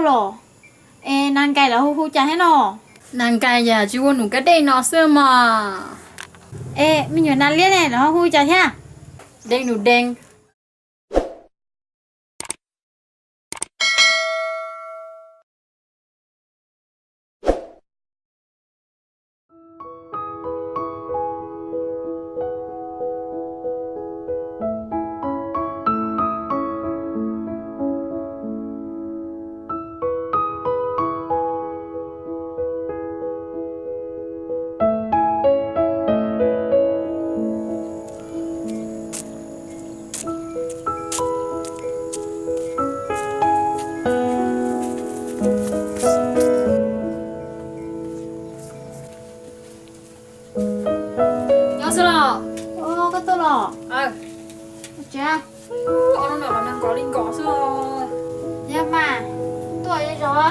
rồi. Ê, nàng cày là hu chả hết nọ. Nàng cài giờ chỉ có nụ cái đây nó xưa mà. Ê, mình nhớ nàng liếc này là hu chả thế. Đây nụ đen. Nhớ xưa lọ. Ô, cái tôi lọ. Chà. Ông nào là nàng có linh cỏ xưa. Dạ mà. Tôi đây rồi.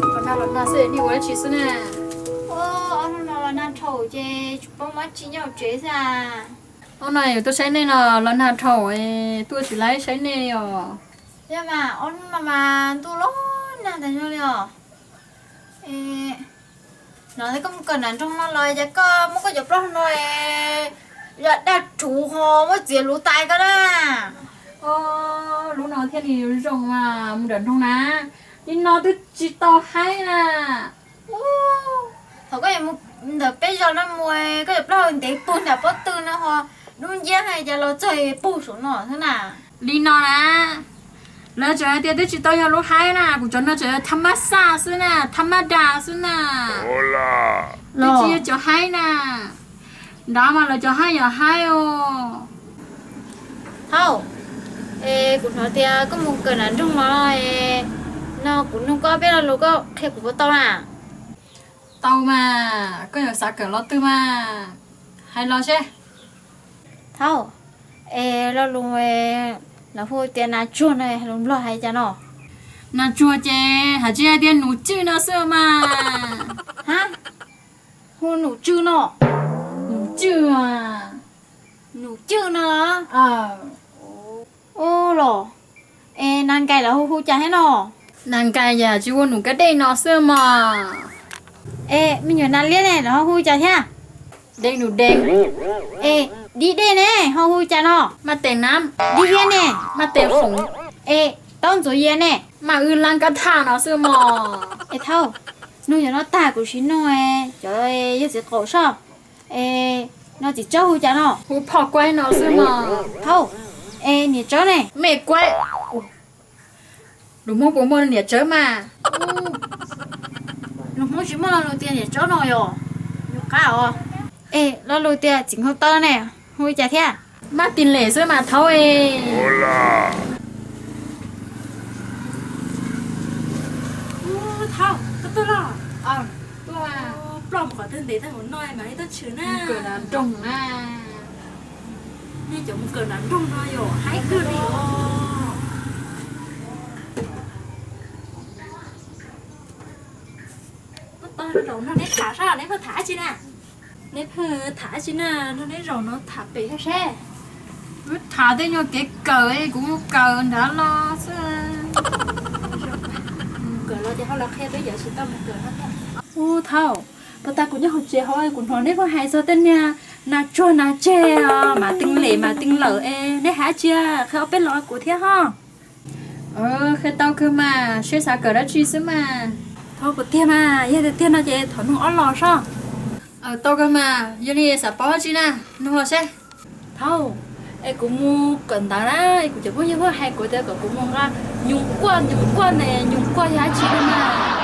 Còn nào là nàng sẽ đi qua chỉ xưa nè. Ô, ông nào là nàng thầu chê. Chụp bóng mắt chỉ nhau chế ra. Hôm nay tôi sẽ nên là lần nào thầu tôi chỉ lấy sẽ nên rồi. Dạ mà, ông mà tôi lố nàng thành cho liều. Ê, nói thấy không cần ăn trong nó lời chứ có muốn có chụp đó rồi. Dạ, đã chủ hồ mới chỉ lũ tay cái đó. Lúc nào thiên thì rồng mà một đợt không ná. Nhưng nó tôi chỉ to hay là. Thôi có em đợt bây giờ nó mua cái chụp đó để bún là bớt tư nó ho. Đúng chứ hay giờ nó chơi bù xuống nó thế nào. Lý nó nè. Lỡ trời thì tôi chỉ to lúc hay nè. Cũng cho nó trời thăm mát xa xưa nè. Thăm mát đà xưa nè. Tôi chỉ cho hay nè. Đó mà là cho hay giờ hay Thôi. Ê, cũng nói thì có một cái nắn trong nó nó cũng không có biết là lúc có khi cũng có tao à. Tao mà. Có nhiều xa cỡ lo tư mà. Hay lo chứ. Thôi. Ê, nó luôn là hồi tiền là chuồn này luôn lo hay cho nó. Nà chua chê. Hả chứ ai tiền nụ chữ nó xưa mà. Hả? Hồi nụ chư nó. Nụ chữ à. Nụ chư nó. Ô lò. Ê, nàng cày là hu chả hết nọ. Nàng cài giờ chỉ có nụ cái đây nó xưa mà. Ê, mình nhớ nàng liếc này là hu chả thế. Đây nụ đen. Ê, đi đây nè, hu chả nó. Mà tên nam. Đi yên nè. Mà tên khủng. Ê, tao rồi yên nè. Mà lăng cái thả nó xưa mà. Ê thôi, nuôi cho nó tả của chính nó trời ơi, giờ sẽ khổ sao? Ê, nó chỉ cho hu chả nó. Hú phỏ quay nó xưa mà. Thôi, ê, nhỉ chó này. Mẹ quay. Đúng không bố môn nhỉ chớ mà. Nó không chỉ một lần đầu tiên nhỉ chó nó rồi. Nhiều cả rồi. Ê, lần đầu tiên chính không tơ này, hu chả thế. Mà tin lệ xưa mà thôi. Thao, tôi lo. Tôi à. Plom khỏi thân để thằng muốn nói mà tôi chứ na. Cửa là trồng à. Nên chúng cờ nắn trong nói rồi, hãy cứ đi. Tôi rồi nó nét thả ra, nét thả chứ nè. Nét thả chứ nè, nó nét rồi nó thả bị hết xe. Thả tới nhau cái cờ ấy cũng cờ đã lo xưa. Cờ lo thì họ là khe tới giờ sẽ tao một cờ hết nha. Thao. Bà ta cũng như học chế hỏi cũng nói nét có hay sao tên nha. Nà chua nà chê mà tinh lệ mà tinh lỡ nét hả chưa? Khá biết lo của thế ha. Khi tao cơ mà. Sẽ xa cờ đã truy xứ mà. Thôi của tiên à, giờ tiên là chế thổi nông ớt lò sao? Tao cơ mà. Giờ đi xả bó chứ nè. Nó hồ xe. Thôi, em cũng mua cần đó đó, em cũng chỉ có như thế hay của tôi cũng mua ra nhung quan này, nhung quan giá trị đó mà.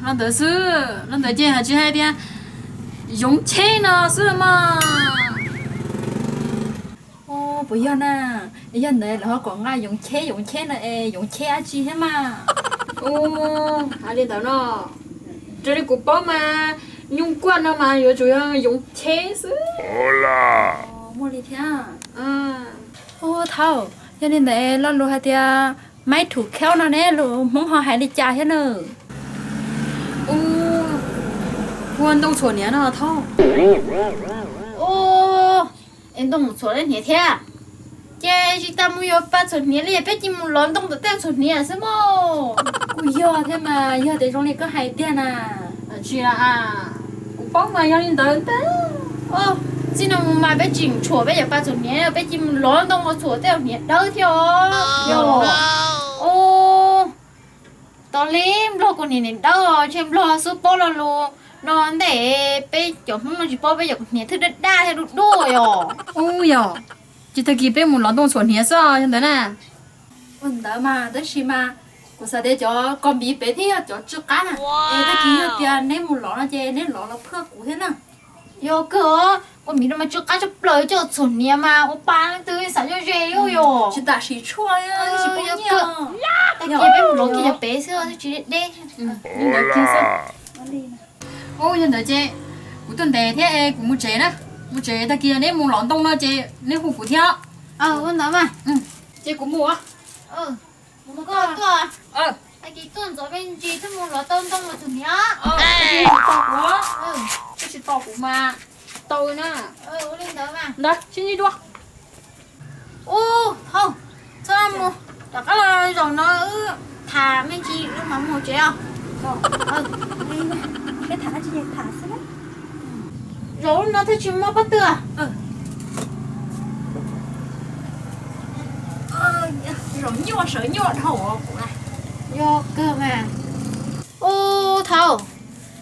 Lần tới sư. Lần tới chơi hả chứ hay đi à. Dùng chế nó sư mà. Bây giờ nè, bây giờ này là họ còn ngay dùng chế này, dùng chế giá trị thế mà. Hả đi tao nó. Chơi đi cục bó mà. Nhung quan nó mà. Rồi chủ yếu dùng chế sư. Mua đi thế à? Thảo, cho nên này lo luôn hay thì máy thủ khéo nó nè, luôn muốn họ hay đi trả thế nữa. Quan đông chuẩn nhé nó thôi. nên đông một số lên nhẹ thế chứ chỉ ta mua yo ba số nhẹ liền bé chỉ mua lon đông được tên số nhẹ sao mô ui yo thế mà yo để trong này có hai tiền à chị là cũng bóng mà cho nên tới ô chỉ nào mà bé chỉnh chùa bé giờ ba số nhẹ bé chỉ mua lon đông một số tên nhẹ đâu theo yo ô tao lim lo con này đâu rồi xem lo số bao lo luôn nó để bé chỗ không nó chỉ bao bé giờ nhẹ thứ đất đa theo đút đôi rồi ôi yo chị ta kịp bé một lon đông xuân hiến sao như thế nè ôn đó mà đó xí mà cô sao để cho con bị bé thế cho chưa cá nè ê ta kia tiền nếu một lọ nó chơi nếu lọ nó phước cũ thế nè yo cơ con mình mà chưa cá cho lời cho chuẩn nhẹ mà oppa từ sao cho dễ yo chỉ ta xí chua á chỉ bao nhiêu ta kia bé một lon kia bé xưa chỉ để nhưng mà kia sao ôi như thế chị cũng tuần đề thế cũng muốn chế nè muốn chế ta kia nếu muốn lon đông nó chế nếu không phụ theo con đó mà chị cũng mua cơ ờ ta kia tuần rồi bên chị thằng mua lọ tôm tôm là chuẩn nhẹ cái to quá cái to của mà tôi nè lên đó mà đây xin đi đua ô không sao mua đã cái là rồi nó thả mấy chị nó mà mua chế không cái thả chị thả xem á rồi nó thấy chúng nó bắt tựa rồi nhua sợ nhua thầu của này do cơ mà ô thầu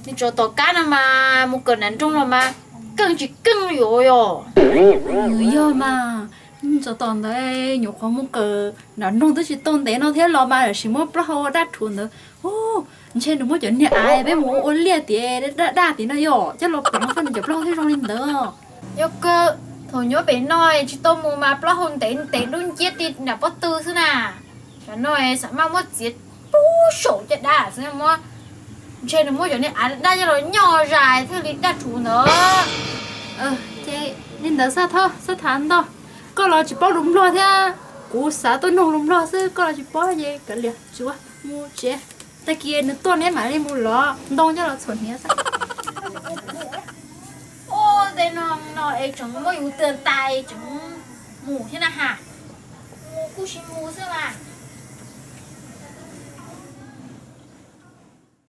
đi cho tàu cá nào mà một cơn nắng trong là mà cơn chỉ cơn rồi người yêu mà cho toàn đấy nhục không muốn cờ nó nông tới chỉ tôn đấy nó thế lo mà là chỉ muốn bao hoa đắt thun nữa ô trên nó muốn chuyện này ai bé muốn ôn liệt thì đa thì nó yo chắc lo bằng phân chụp lo thế trong lên đó do cơ thôi nhớ bé nói chỉ tôm mù mà bao hồn tén tén luôn chết đi là bắt tư thế nào nó nói sẽ mang mất chết bú sổ chết đã thế mà trên nó muốn chuyện này ai đã cho nó nhỏ dài thế thì đắt thun nữa thế nên đó sao thôi sao thán đâu có lo chỉ bao đúng lo thế cú xã tôi nông đúng lo chứ có lo chỉ bao gì cả liền chú mua chế ta kia nó to nét mà đi mua lo đông cho nó chuẩn nhé sao ô đây nó ấy chúng mới ưu tiên tay chúng mù thế nào hả mù cú xin mù thế mà